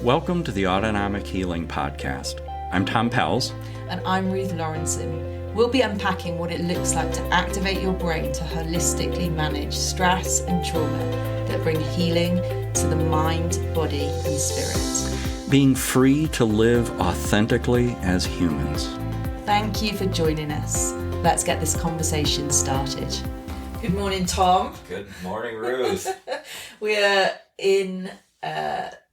Welcome to the Autonomic Healing Podcast. I'm Tom Pells. And I'm Ruth Lorensson. We'll be unpacking what it looks like to activate your brain to holistically manage stress and trauma that bring healing to the mind, body, and spirit. Being free to live authentically as humans. Thank you for joining us. Let's get this conversation started. Good morning, Tom. Good morning, Ruth. We're in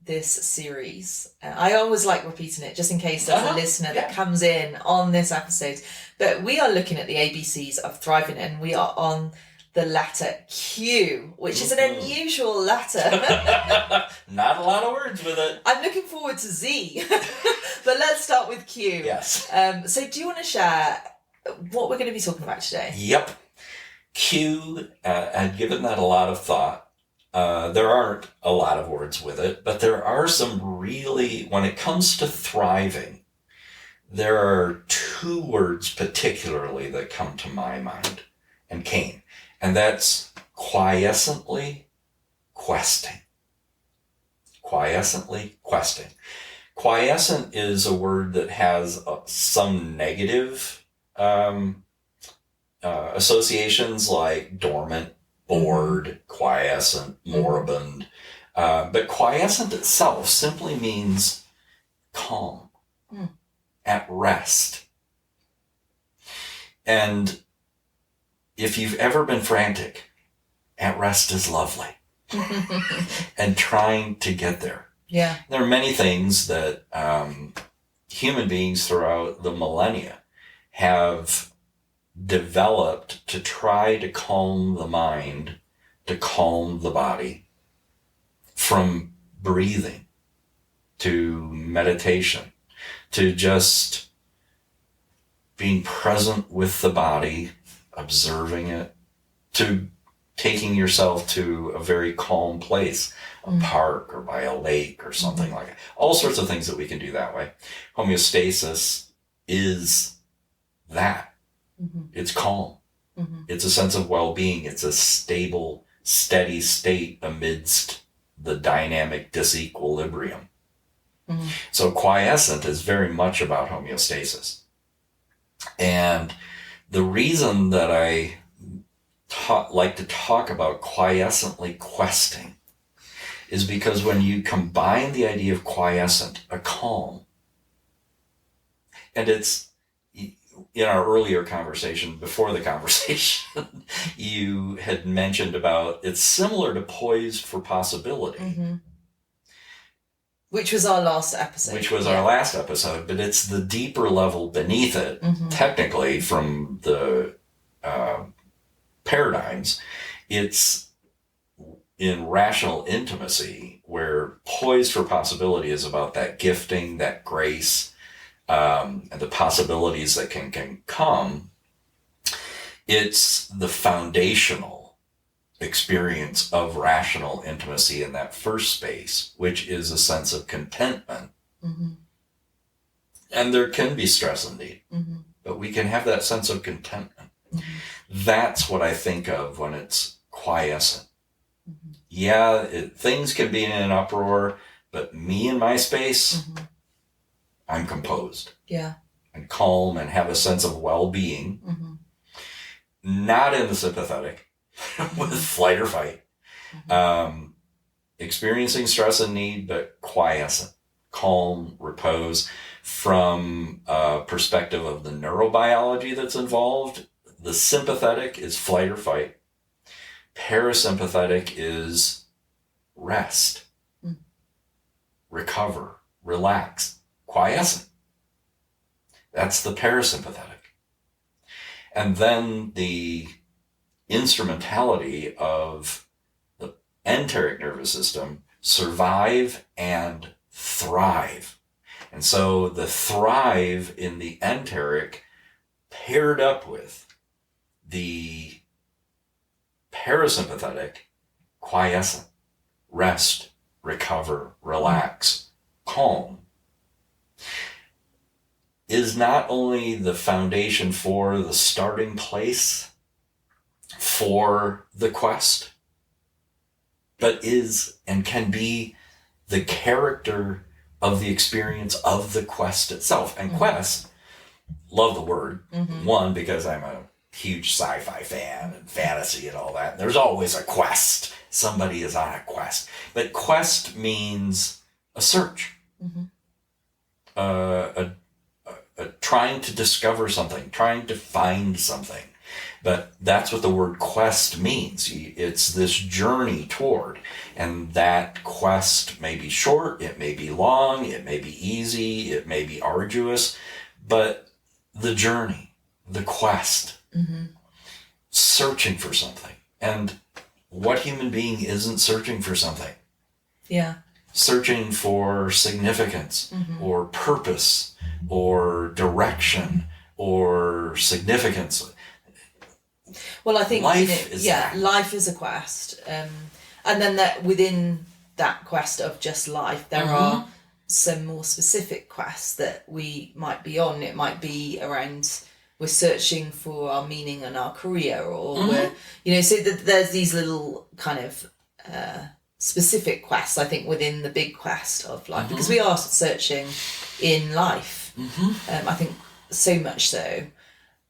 this series. I always like repeating it just in case there's a listener that comes in on this episode. But we are looking at the ABCs of thriving, and we are on the letter Q, which is an unusual letter. Not a lot of words with it. I'm looking forward to Z. But let's start with Q. Yes. So do you want to share what we're going to be talking about today? Yep. Q, I'd given that a lot of thought. There aren't a lot of words with it, but there are some really, when it comes to thriving, there are two words particularly that come to my mind and came, and that's quiescently questing. Quiescently questing. Quiescent is a word that has some negative associations like dormant, bored, quiescent, moribund. But quiescent itself simply means calm, at rest. And if you've ever been frantic, at rest is lovely. And trying to get there. Yeah. There are many things that human beings throughout the millennia have developed to try to calm the mind, to calm the body, from breathing to meditation, to just being present with the body, observing it, to taking yourself to a very calm place, a park or by a lake or something like that. All sorts of things that we can do that way. Homeostasis is that. It's calm. It's a sense of well-being. It's a stable, steady state amidst the dynamic disequilibrium. So quiescent is very much about homeostasis. And the reason that I like to talk about quiescently questing is because when you combine the idea of quiescent, a calm, and it's, in our earlier conversation, before the conversation, you had mentioned about it's similar to poised for possibility. Which was our last episode. Our last episode, but it's the deeper level beneath it, technically, from the paradigms. It's in rational intimacy, where poised for possibility is about that gifting, that grace, and the possibilities that can come. It's the foundational experience of rational intimacy in that first space, which is a sense of contentment. And there can be stress indeed, but we can have that sense of contentment. That's what I think of when it's quiescent. Yeah, things can be in an uproar, but me and my space, I'm composed. Yeah. And calm and have a sense of well-being. Not in the sympathetic with flight or fight. Experiencing stress and need, but quiescent, calm, repose. From a perspective of the neurobiology that's involved, the sympathetic is flight or fight. Parasympathetic is rest, recover, relax. Quiescent. That's the parasympathetic. And then the instrumentality of the enteric nervous system, survive and thrive. And so the thrive in the enteric paired up with the parasympathetic, quiescent, rest, recover, relax, calm, is not only the foundation for the starting place for the quest, but is and can be the character of the experience of the quest itself. And quest, love the word. One, because I'm a huge sci-fi fan and fantasy and all that. There's always a quest. Somebody is on a quest. But quest means a search. Trying to discover something, trying to find something. But that's what the word quest means. It's this journey toward. And that quest may be short, it may be long, it may be easy, it may be arduous. But the journey, the quest, searching for something. And what human being isn't searching for something? Yeah. Searching for significance or purpose or direction or significance. Well, I think life is life is a quest, and then that within that quest of just life, there are some more specific quests that we might be on. It might be around we're searching for our meaning in our career, or we're so there's these little kind of specific quests, I think, within the big quest of life, because we are searching in life. I think so much so.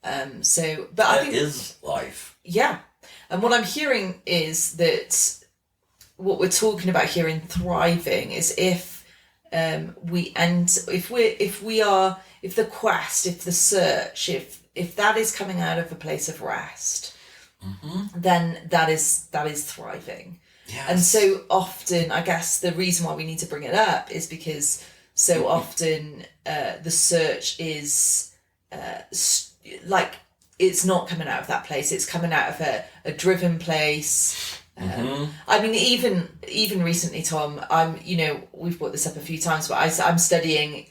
But I think is life. Yeah. And what I'm hearing is that what we're talking about here in thriving is if the quest, if the search, if that is coming out of a place of rest, then that is thriving. Yes. And so often, I guess the reason why we need to bring it up is because so often the search is like it's not coming out of that place. It's coming out of a driven place. I mean, even recently, Tom, we've brought this up a few times, but I'm studying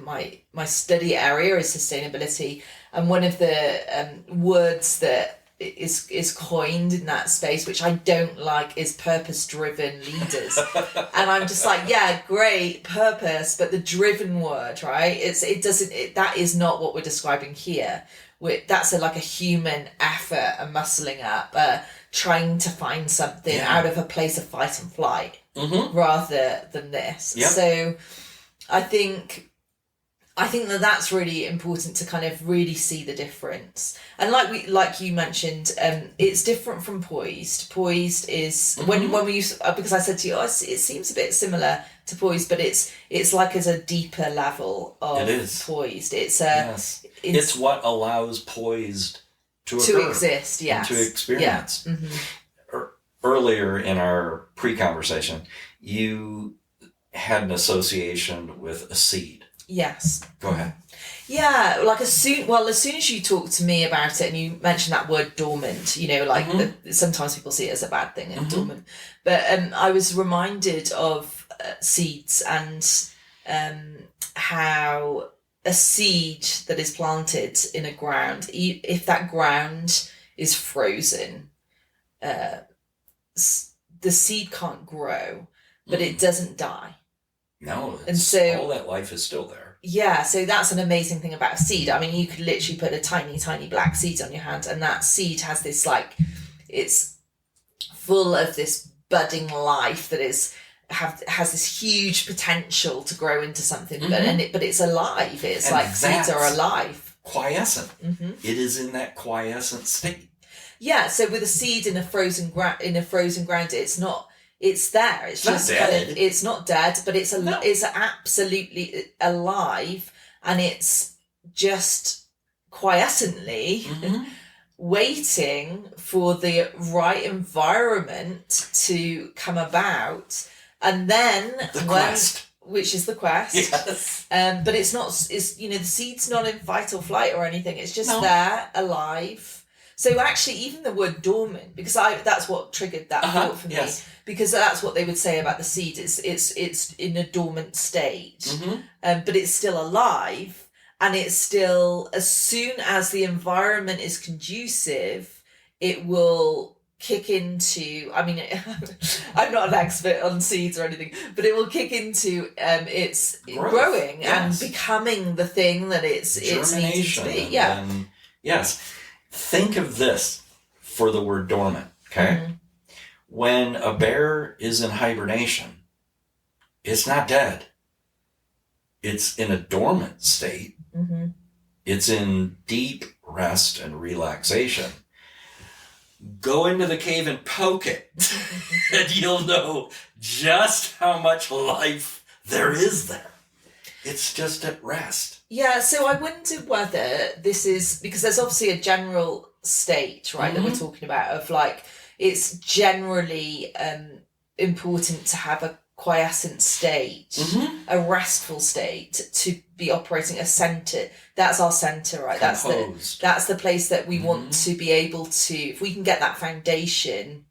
my study area is sustainability, and one of the words that is coined in that space, which I don't like, is purpose-driven leaders. And I'm just like, yeah, great purpose, but the driven word, right? That is not what we're describing here. That's like a human effort, a muscling up, trying to find something out of a place of fight and flight, rather than this. Yep. So I think that's really important to kind of really see the difference. And like you mentioned, it's different from poised. Poised is when we use, because I said to you, it seems a bit similar to poised, but it's like as a deeper level of poised. It's what allows poised to exist, yes, and to experience. Yeah. Earlier in our pre-conversation, you had an association with a seed. Yes. Go ahead. Yeah, like as soon as you talked to me about it and you mentioned that word dormant, sometimes people see it as a bad thing, and dormant. But I was reminded of seeds and how a seed that is planted in a ground, if that ground is frozen, the seed can't grow, but it doesn't die. No, and so all that life is still there. Yeah, so that's an amazing thing about a seed. I mean, you could literally put a tiny, tiny black seed on your hand, and that seed has this it's full of this budding life that has this huge potential to grow into something, but it's alive. It's and like seeds are alive. Quiescent. It is in that quiescent state. Yeah, so with a seed in a frozen ground, it's there. It's just kind of, it's not dead, but it's absolutely alive, and it's just quiescently waiting for the right environment to come about, and then which is the quest. Yes. But it's not. It's the seed's not in fight or flight or anything. It's just there, alive. So actually, even the word dormant, because that's what triggered that thought for me. Because that's what they would say about the seed. It's in a dormant state, but it's still alive, and it's still, as soon as the environment is conducive, it will kick into. I mean, I'm not an expert on seeds or anything, but it will kick into its growing and becoming the thing that it's needed to be. Yeah. Yes. Think of this for the word dormant. Okay. When a bear is in hibernation, it's not dead. It's in a dormant state. Mm-hmm. It's in deep rest and relaxation. Go into the cave and poke it, and you'll know just how much life there is there. It's just at rest. Yeah, so I wonder whether this is, because there's obviously a general state, right, that we're talking about, of like, it's generally important to have a quiescent state, a restful state, to be operating a center. That's our center, right? Composed. That's the place that we want to be able to, if we can get that foundation,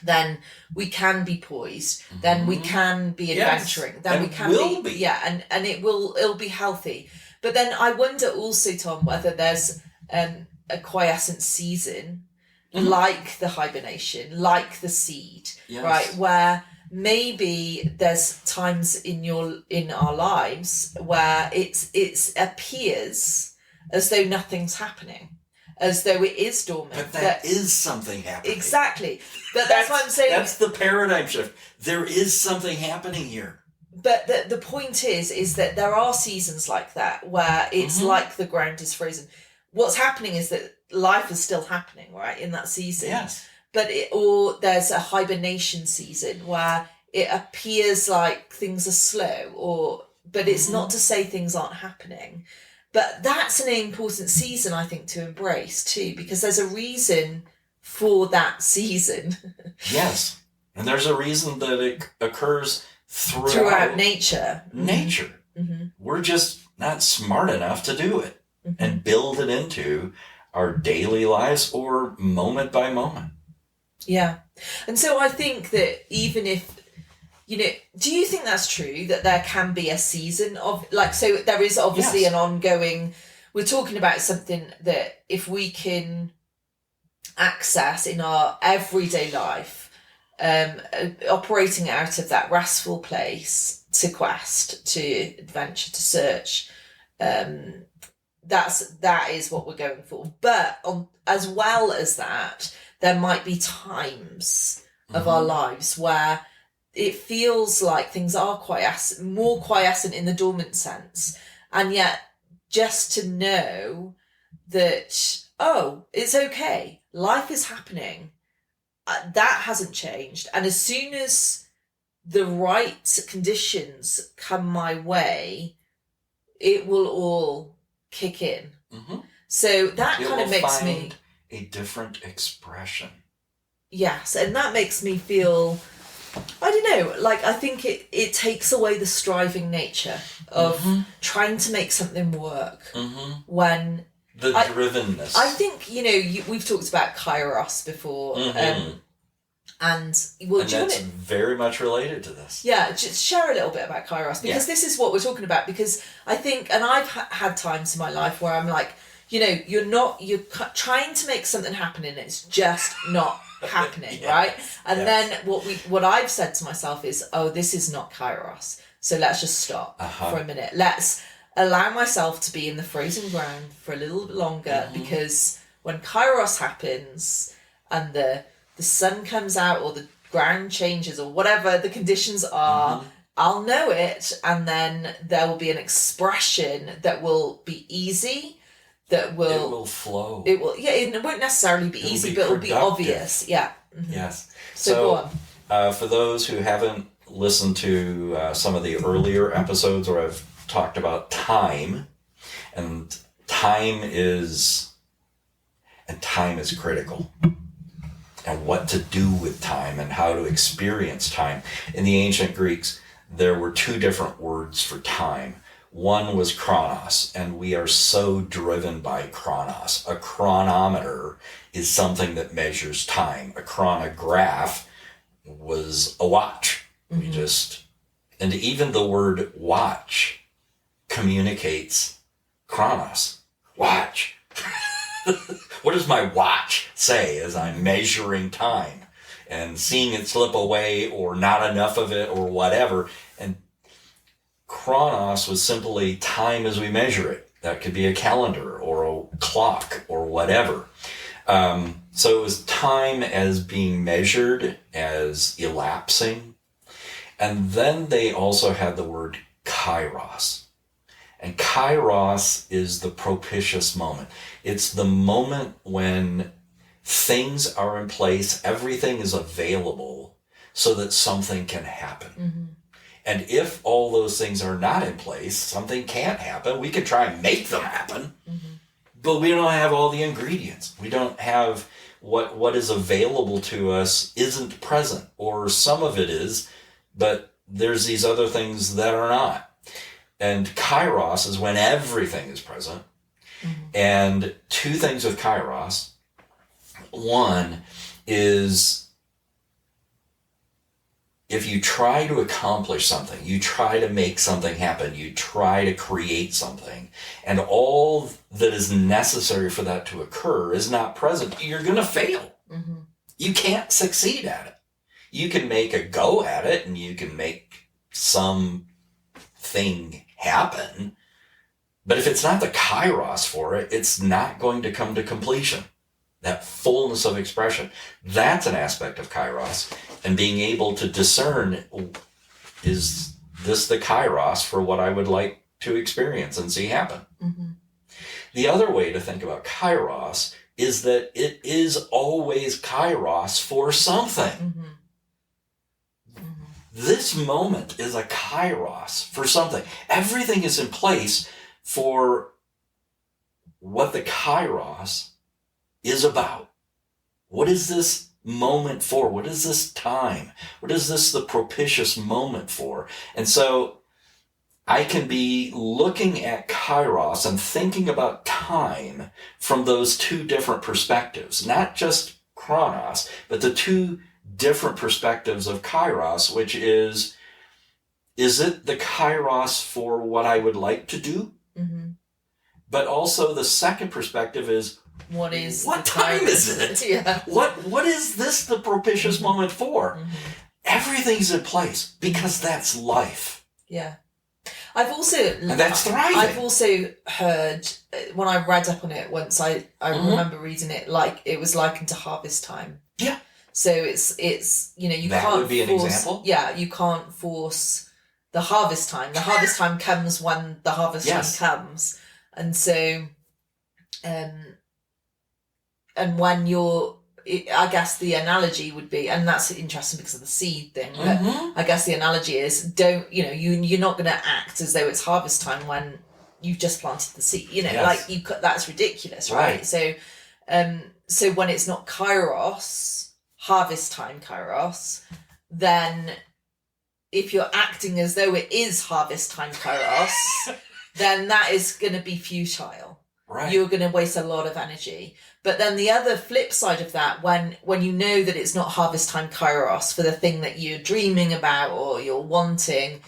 then we can be poised, then we can be adventuring, then we can be. Yeah, and it'll be healthy. But then I wonder also, Tom, whether there's a quiescent season, like the hibernation, like the seed, right, where maybe there's times in our lives where it appears as though nothing's happening, as though it is dormant. But that is something happening. Exactly. But that's what I'm saying. That's the paradigm shift. There is something happening here. But the point is that there are seasons like that where it's like the ground is frozen. What's happening is that life is still happening, right, in that season. Yes. But or there's a hibernation season where it appears like things are slow, but it's not to say things aren't happening. But that's an important season, I think, to embrace too, because there's a reason for that season. Yes. And there's a reason that it occurs throughout nature. Nature. Mm-hmm. We're just not smart enough to do it and build it into our daily lives or moment by moment. Yeah. And so I think that even if, do you think that's true, that there can be a season of, like, so there is obviously an ongoing, we're talking about something that if we can access in our everyday life, operating out of that restful place to quest, to adventure, to search, that is what we're going for. But as well as that, there might be times of our lives where it feels like things are more quiescent in the dormant sense, and yet just to know that, it's okay, life is happening, that hasn't changed, and as soon as the right conditions come my way, it will all kick in. So that kind of makes me a different expression. Yes, and that makes me feel, I don't know, like, I think it takes away the striving nature of trying to make something work when the drivenness. I think, we've talked about kairos before, and that's very much related to this. Yeah, just share a little bit about kairos, because this is what we're talking about, because I think, and I've had times in my life where I'm like, you're trying to make something happen and it's just not happening, right? And then what I've said to myself is, this is not kairos, so let's just stop for a minute. Let's allow myself to be in the frozen ground for a little bit longer, because when kairos happens and the sun comes out or the ground changes or whatever the conditions are, I'll know it, and then there will be an expression that will be easy, it will flow. It won't necessarily be easy, but it'll be obvious. Yeah. Yes. So go on. For those who haven't listened to some of the earlier episodes where I've talked about time, and time is critical, and what to do with time and how to experience time. In the ancient Greeks, there were two different words for time. One was chronos, and we are so driven by chronos. A chronometer is something that measures time. A chronograph was a watch. And even the word watch communicates chronos. Watch. What does my watch say as I'm measuring time and seeing it slip away or not enough of it or whatever? And chronos was simply time as we measure it. That could be a calendar or a clock or whatever. So it was time as being measured, as elapsing. And then they also had the word kairos. And kairos is the propitious moment. It's the moment when things are in place, everything is available so that something can happen. Mm-hmm. And if all those things are not in place, something can't happen. We can try and make them happen, but we don't have all the ingredients. We don't have what is available to us isn't present, or some of it is, but there's these other things that are not. And kairos is when everything is present. And two things with kairos. One is, if you try to accomplish something, you try to make something happen, you try to create something, and all that is necessary for that to occur is not present, you're going to fail. Mm-hmm. You can't succeed at it. You can make a go at it, and you can make something happen, but if it's not the kairos for it, it's not going to come to completion. That fullness of expression, that's an aspect of kairos. And being able to discern, is this the kairos for what I would like to experience and see happen? Mm-hmm. The other way to think about kairos is that it is always kairos for something. Mm-hmm. Mm-hmm. This moment is a kairos for something. Everything is in place for what the kairos is about. What is this moment for? What is this time? What is this the propitious moment for? And so I can be looking at kairos and thinking about time from those two different perspectives, not just chronos, but the two different perspectives of kairos, which is it the kairos for what I would like to do? Mm-hmm. But also the second perspective is, what time is it? Yeah. What is this the propitious moment for? Mm-hmm. Everything's in place because that's life. Yeah. And that's thriving. I've also heard, when I read up on it once, I remember reading it like it was likened to harvest time. Yeah. So it's you can't that would be an example. Yeah, you can't force the harvest time. The harvest time comes when the harvest time comes. And so and when I guess the analogy would be, and that's interesting because of the seed thing, but I guess the analogy is, you're not going to act as though it's harvest time when you've just planted the seed, that's ridiculous, right? So when it's not kairos, harvest time kairos, then if you're acting as though it is harvest time kairos, then that is going to be futile. Right. You're going to waste a lot of energy. But then the other flip side of that, when you know that it's not harvest time kairos for the thing that you're dreaming about or you're wanting,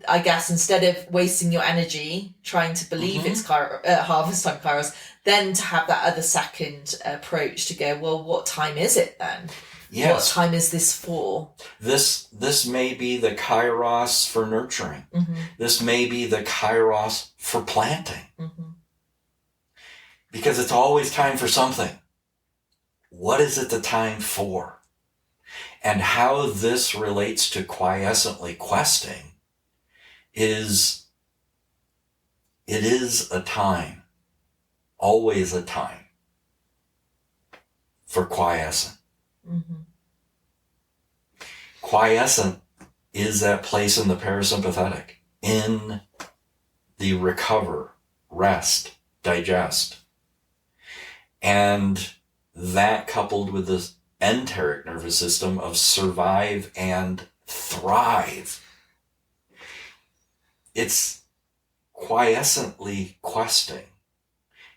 I guess instead of wasting your energy trying to believe it's harvest time kairos, then to have that other second approach to go, well, what time is it then? Yes. What time is this for? This may be the kairos for nurturing. Mm-hmm. This may be the kairos for planting. Mm-hmm. Because it's always time for something. What is it the time for? And how this relates to quiescently questing is, it is a time, always a time for quiescent. Mm-hmm. Quiescent is that place in the parasympathetic, in the recover, rest, digest. And that coupled with the enteric nervous system of survive and thrive. It's quiescently questing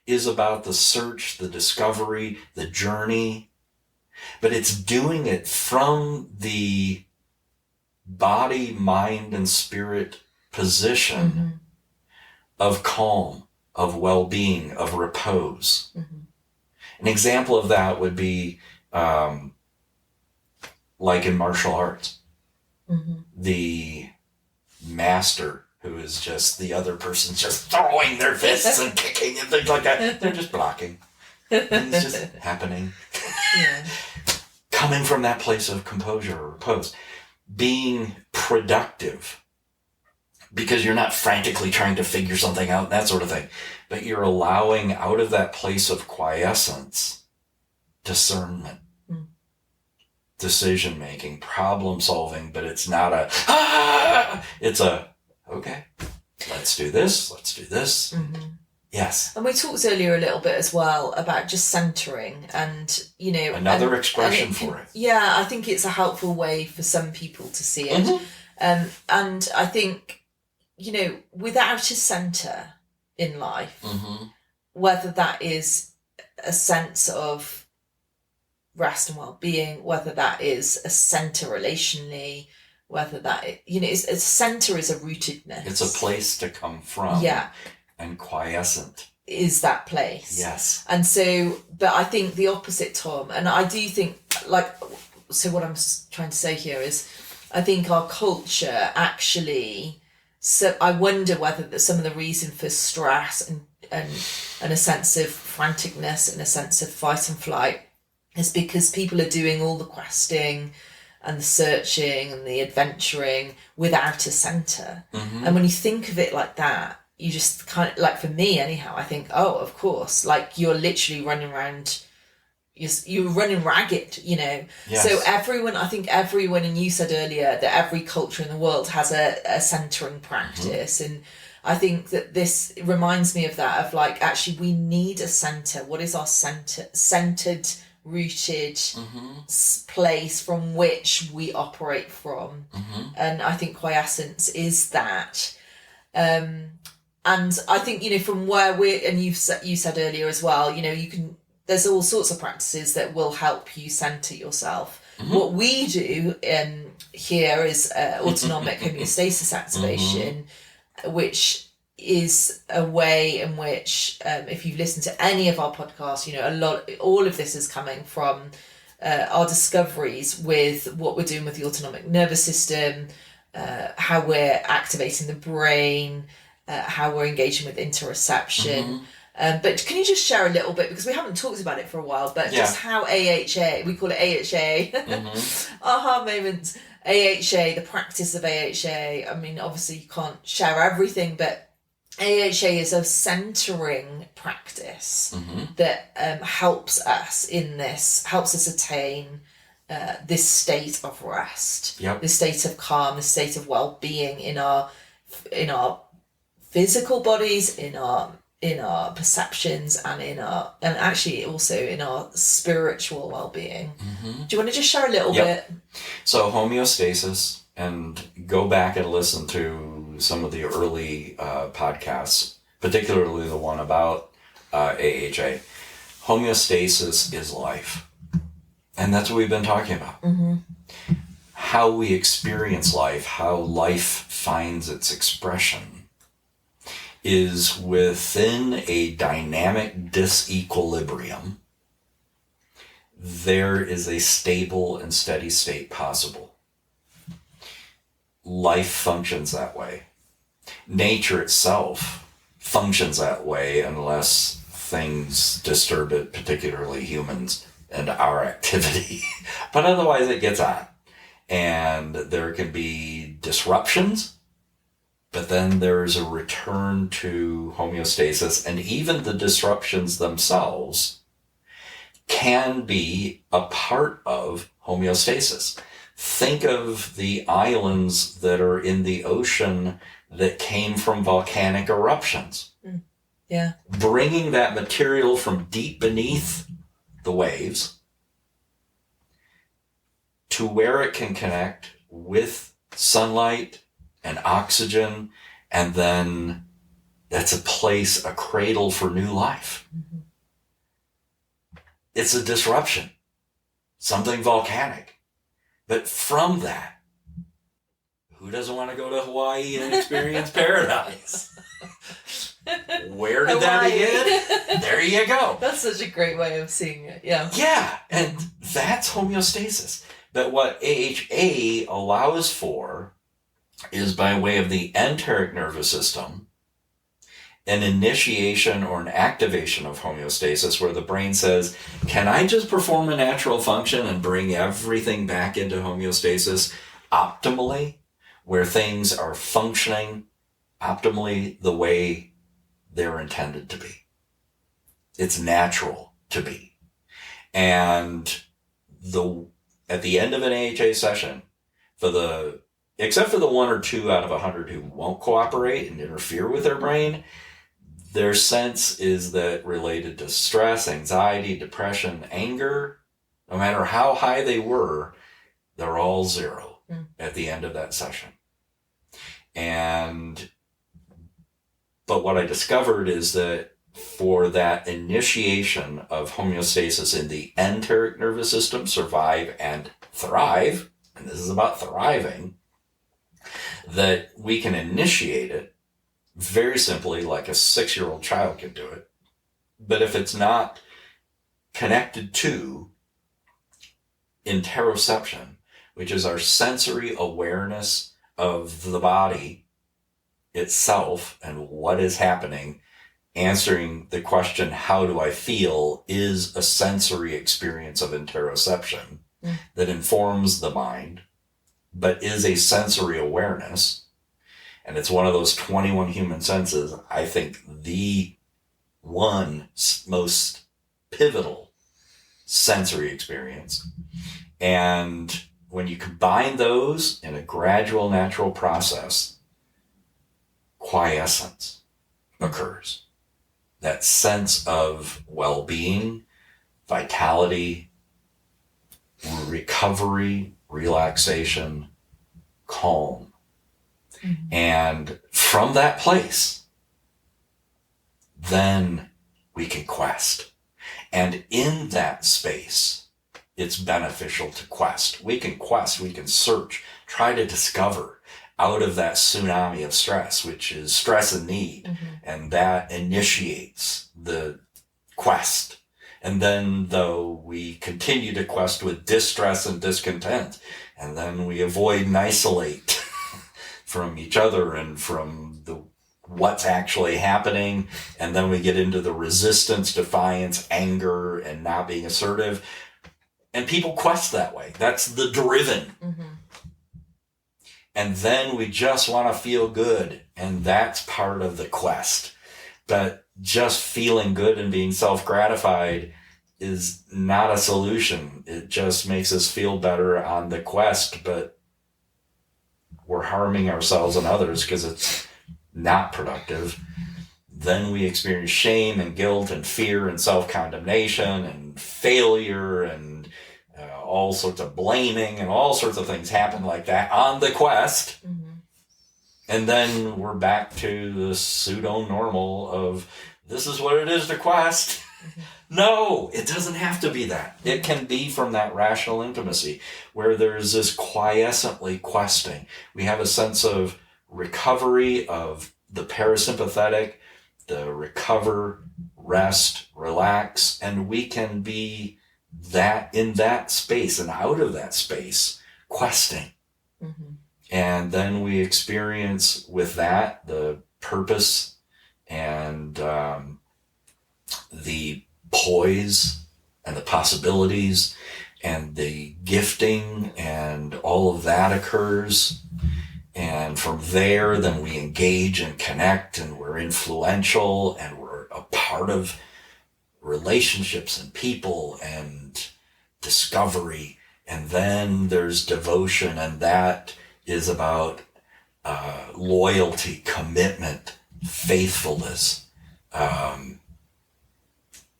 is about the search, the discovery, the journey, but it's doing it from the body, mind, and spirit position of calm, of well-being, of repose. Mm-hmm. An example of that would be like in martial arts. Mm-hmm. The master who is just the other person's just throwing their fists and kicking and things like that. They're just blocking. And it's just happening. Yeah. Coming from that place of composure or repose. Being productive because you're not frantically trying to figure something out, that sort of thing, but you're allowing out of that place of quiescence, discernment, decision making, problem solving, but it's not it's a, okay, let's do this. Mm-hmm. Yes. And we talked earlier a little bit as well about just centering and, another expression for it. Yeah, I think it's a helpful way for some people to see it. Mm-hmm. And I think, without a center in life, Mm-hmm. whether that is a sense of rest and well-being, whether that is a center relationally, whether that, a center is a rootedness. It's a place to come from. Yeah. And quiescent is that place. Yes. And so, but I think the opposite, Tom, and I do think, so what I'm trying to say here is, I think our culture actually, so I wonder whether some of the reason for stress and a sense of franticness and a sense of fight and flight is because people are doing all the questing and the searching and the adventuring without a center. Mm-hmm. And when you think of it like that, you just kind of, for me anyhow, I think, oh, of course, you're literally running around, you're running ragged, Yes. So I think everyone, and you said earlier that every culture in the world has a centering practice. Mm-hmm. And I think that this reminds me of that, of actually we need a center. What is our centered, rooted place from which we operate from? Mm-hmm. And I think quiescence is that. And I think, from where and you said earlier as well, there's all sorts of practices that will help you center yourself. Mm-hmm. What we do here is autonomic homeostasis activation, which is a way in which, if you've listened to any of our podcasts, all of this is coming from our discoveries with what we're doing with the autonomic nervous system, how we're activating the brain, how we're engaging with interoception. Mm-hmm. But can you just share a little bit, because we haven't talked about it for a while, but just how AHA, we call it AHA, aha moments, AHA, the practice of AHA. I mean, obviously you can't share everything, but AHA is a centering practice that helps us attain this state of rest, this state of calm, this state of well-being in our physical bodies, in our perceptions, and actually also in our spiritual well-being. Mm-hmm. Do you want to just share a little bit? So homeostasis, and go back and listen to some of the early podcasts, particularly the one about AHA. Homeostasis is life. And that's what we've been talking about. Mm-hmm. How we experience life, how life finds its expression, is within a dynamic disequilibrium. There is a stable and steady state possible. Life functions that way. Nature itself functions that way unless things disturb it, particularly humans and our activity. But otherwise it gets on. And there can be disruptions, but then there's a return to homeostasis, and even the disruptions themselves can be a part of homeostasis. Think of the islands that are in the ocean that came from volcanic eruptions. Yeah. Bringing that material from deep beneath the waves to where it can connect with sunlight and oxygen, and then that's a place, a cradle for new life. Mm-hmm. It's a disruption, something volcanic. But from that, who doesn't want to go to Hawaii and experience paradise? Where did that begin? There you go. That's such a great way of seeing it. Yeah. Yeah, and that's homeostasis. But what AHA allows for is, by way of the enteric nervous system, an initiation or an activation of homeostasis, where the brain says, can I just perform a natural function and bring everything back into homeostasis optimally where things are functioning optimally the way they're intended to be. It's natural to be. And at the end of an AHA session, except for the 1 or 2 out of 100 who won't cooperate and interfere with their brain, their sense is that related to stress, anxiety, depression, anger, no matter how high they were, they're all 0 at the end of that session. But what I discovered is that for that initiation of homeostasis in the enteric nervous system, survive and thrive, and this is about thriving, that we can initiate it very simply, like a 6-year-old child can do it. But if it's not connected to interoception, which is our sensory awareness of the body itself and what is happening, answering the question, how do I feel, is a sensory experience of interoception that informs the mind, but is a sensory awareness. And it's one of those 21 human senses, I think the one most pivotal sensory experience. And when you combine those in a gradual, natural process, quiescence occurs. That sense of well-being, vitality, recovery, relaxation, calm. And from that place, then we can quest. And in that space, it's beneficial to quest. We can quest, we can search, try to discover out of that tsunami of stress, which is stress and need. And that initiates the quest. And then though we continue to quest with distress and discontent, and then we avoid and isolate from each other and from what's actually happening. And then we get into the resistance, defiance, anger, and not being assertive. And people quest that way. That's the driven. And then we just want to feel good. And that's part of the quest. But just feeling good and being self-gratified is not a solution. It just makes us feel better on the quest, but we're harming ourselves and others because it's not productive. Then we experience shame and guilt and fear and self-condemnation and failure and all sorts of blaming and all sorts of things happen like that on the quest. And then we're back to the pseudo-normal of this is what it is to quest. No, it doesn't have to be that. It can be from that rational intimacy where there's this quiescently questing. We have a sense of recovery of the parasympathetic, the recover, rest, relax, and we can be that in that space and out of that space, questing. And then we experience with that the purpose and the poise and the possibilities and the gifting, and all of that occurs. And from there, then we engage and connect, and we're influential, and we're a part of relationships and people and discovery. And then there's devotion, and that is about loyalty, commitment, faithfulness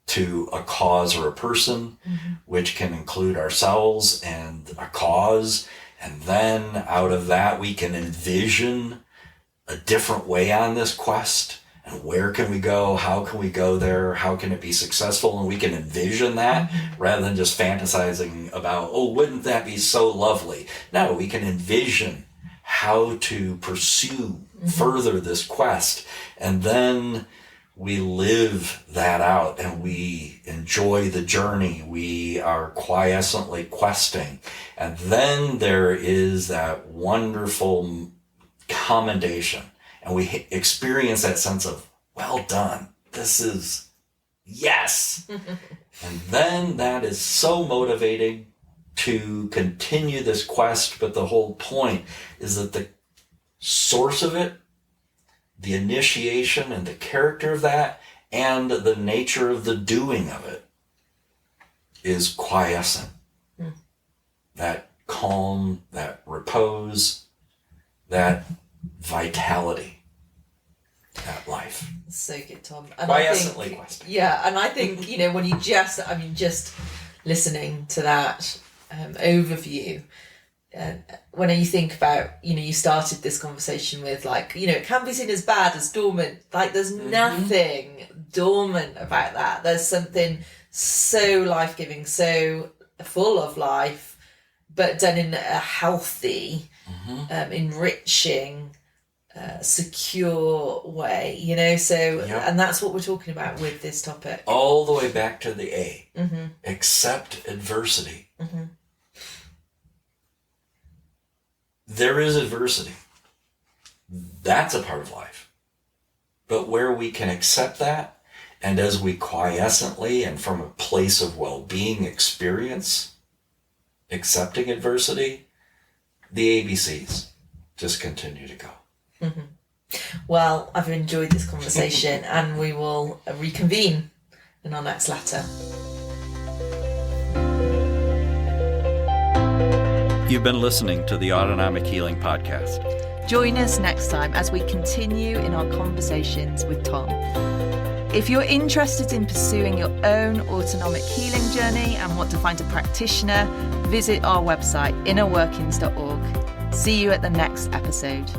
to a cause or a person, which can include ourselves and a cause. And then out of that, we can envision a different way on this quest. And where can we go? How can we go there? How can it be successful? And we can envision that rather than just fantasizing about, oh, wouldn't that be so lovely? No, we can envision how to pursue further this quest. And then we live that out and we enjoy the journey. We are quiescently questing. And then there is that wonderful commendation. And we experience that sense of, well done. This is, yes. And then that is so motivating to continue this quest. But the whole point is that the source of it, the initiation and the character of that, and the nature of the doing of it is quiescent. That calm, that repose, that vitality, that life. So good, Tom. And Quiescently questing. Yeah, and I think, when you just listening to that overview, when you think about, you started this conversation with it can be seen as bad, as dormant. There's nothing dormant about that. There's something so life-giving, so full of life, but done in a healthy, enriching, secure way, and that's what we're talking about with this topic. All the way back to the A. Accept adversity. There is adversity. That's a part of life. But where we can accept that, and as we quiescently and from a place of well-being experience accepting adversity, the ABCs just continue to go. Well, I've enjoyed this conversation and we will reconvene in our next letter. You've been listening to the Autonomic Healing Podcast. Join us next time as we continue in our conversations with Tom. If you're interested in pursuing your own autonomic healing journey and want to find a practitioner, visit our website, innerworkings.org. See you at the next episode.